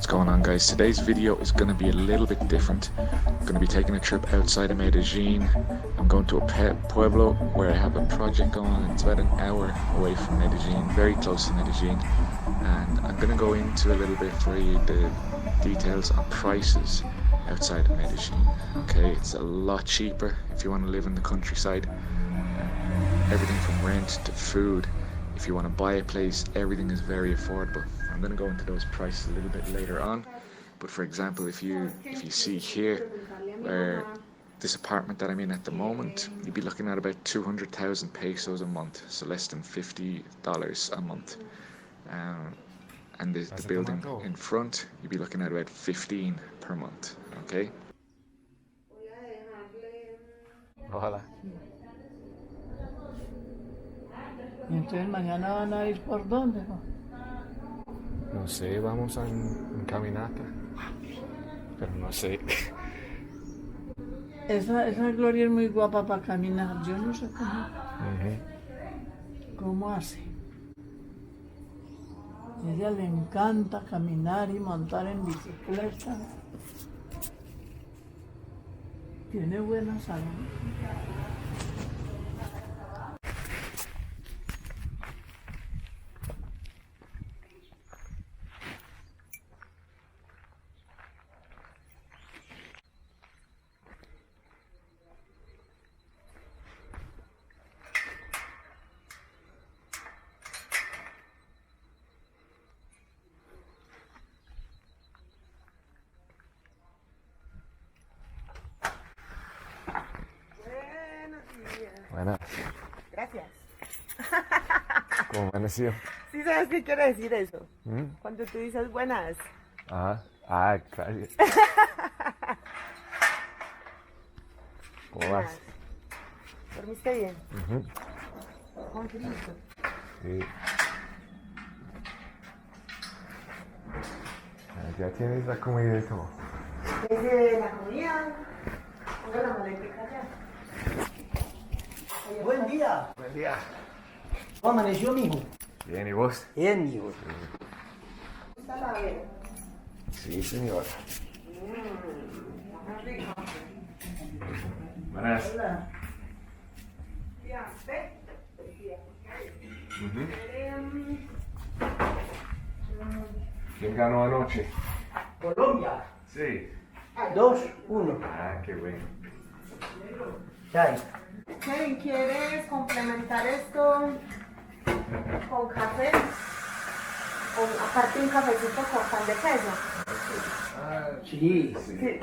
What's going on, guys? Today's video is going to be a little bit different. I'm going to be taking a trip outside of Medellin. I'm going to a Pueblo where I have a project going. It's about an hour away from Medellin, very close to Medellin, and I'm going to go into a little bit for you the details on prices outside of Medellin. Okay, it's a lot cheaper if you want to live in the countryside. Everything from rent to food. If you want to buy a place, everything is very affordable. I'm going to go into those prices a little bit later on. But for example, if you see here, where this apartment that I'm in at the moment, you'd be looking at about 200,000 pesos a month, so less than $50 a month. And the building in front, you'd be looking at about 15 per month. Okay. Ojalá. Y entonces mañana van a ir por dónde, ¿no? No sé, vamos en caminata. Pero no sé. Esa Gloria es muy guapa para caminar. Yo no sé cómo hace. A ella le encanta caminar y montar en bicicleta. Tiene buena salud. Buenas. Gracias. ¿Cómo amaneció? ¿Sí sabes qué quiere decir eso? Cuando tú dices buenas. Gracias. ¿Cómo vas? ¿Dormiste bien? Con frío. Sí. Ya tienes la comida y todo. Desde la comida. Pongo la maletica allá. Buen día. Buen día. ¿Cómo amaneció, mijo? Bien, ¿y vos? Bien, mijo. ¿Está la vera? Sí, señor. Está rico. Buenas. Hola. Ya, ¿ve? ¿Quién ganó anoche? Colombia. Sí. 2-1. Qué bueno. Chai. Kevin, ¿quieres complementar esto con café? O aparte un cafecito con pan de queso. Sí. Sí.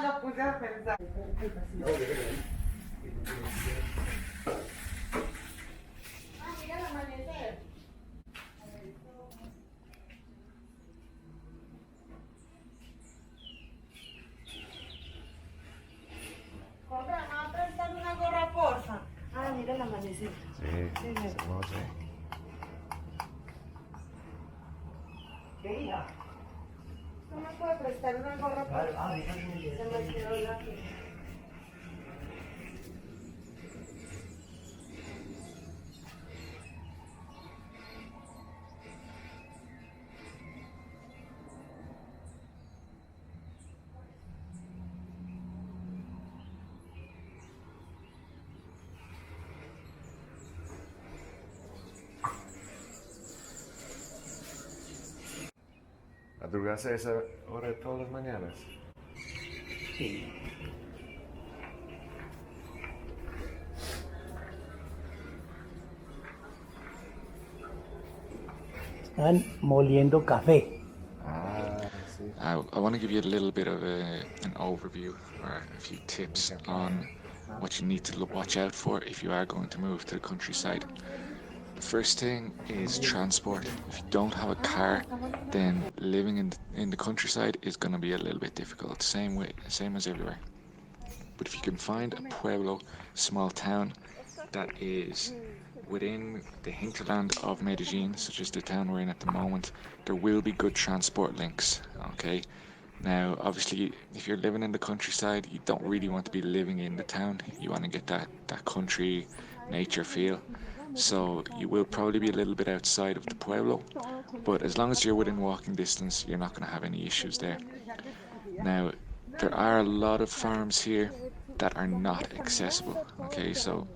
Lo puse a pensar. Mira el amanecer. Compra, ¿me va a prestar una gorra, porfa? Mira el amanecer. Sí, es hermoso. ¿Qué hija? ¿No me puede prestar una gorra, porfa? Se me quedó la piel. ¿Madrugas a esa hora todas las mañanas? Sí. Están moliendo café. Sí. I want to give you a little bit of an overview or a few tips on what you need to watch out for if you are going to move to the countryside. The first thing is transport. If you don't have a car, then living in the countryside is going to be a little bit difficult. Same as everywhere. But if you can find a pueblo, small town that is within the hinterland of Medellin, such as the town we're in at the moment, there will be good transport links. Okay. Now, obviously, if you're living in the countryside, you don't really want to be living in the town. You want to get that country nature feel. So you will probably be a little bit outside of the Pueblo, but as long as you're within walking distance, you're not going to have any issues there. Now, there are a lot of farms here that are not accessible. Okay, so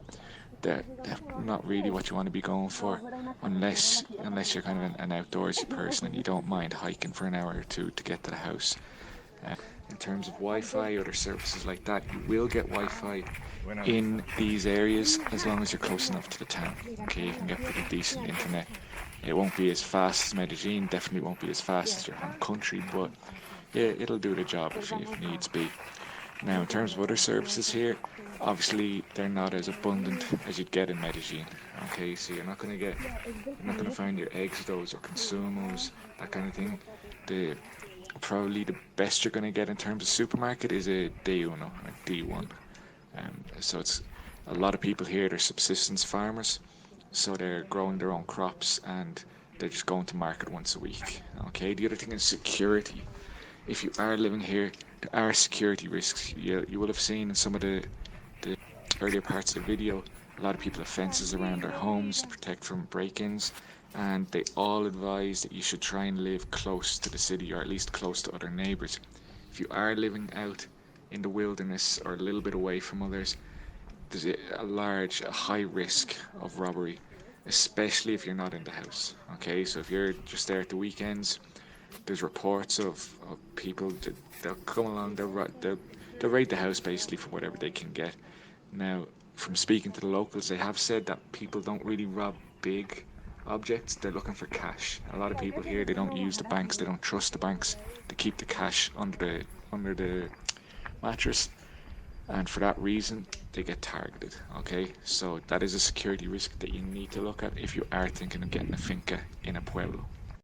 they're not really what you want to be going for, unless you're kind of an outdoorsy person and you don't mind hiking for an hour or two to get to the house. In terms of Wi-Fi, other services like that, you will get Wi-Fi in these areas as long as you're close enough to the town. Okay, you can get pretty decent internet. It won't be as fast as Medellin, definitely won't be as fast as your home country, but yeah, it'll do the job if needs be. Now, in terms of other services here, obviously they're not as abundant as you'd get in Medellin. Okay, so you're not gonna find your eggs, or consumos, that kind of thing. The Probably the best you're gonna get in terms of supermarket is a D1 or D1. So it's a lot of people here. They're subsistence farmers, so they're growing their own crops and they're just going to market once a week. Okay. The other thing is security. If you are living here, there are security risks. You will have seen in some of the earlier parts of the video, a lot of people have fences around their homes to protect from break-ins, and they all advise that you should try and live close to the city or at least close to other neighbors. If you are living out in the wilderness or a little bit away from others, there's a high risk of robbery, especially if you're not in the house. Okay, so if you're just there at the weekends, there's reports of people that they'll come along, they'll raid the house basically for whatever they can get. Now, from speaking to the locals, they have said that people don't really rob big objects, they're looking for cash. A lot of people here, they don't use the banks, they don't trust the banks, they keep the cash under the mattress, and for that reason they get targeted. Okay, so that is a security risk that you need to look at if you are thinking of getting a finca in a pueblo.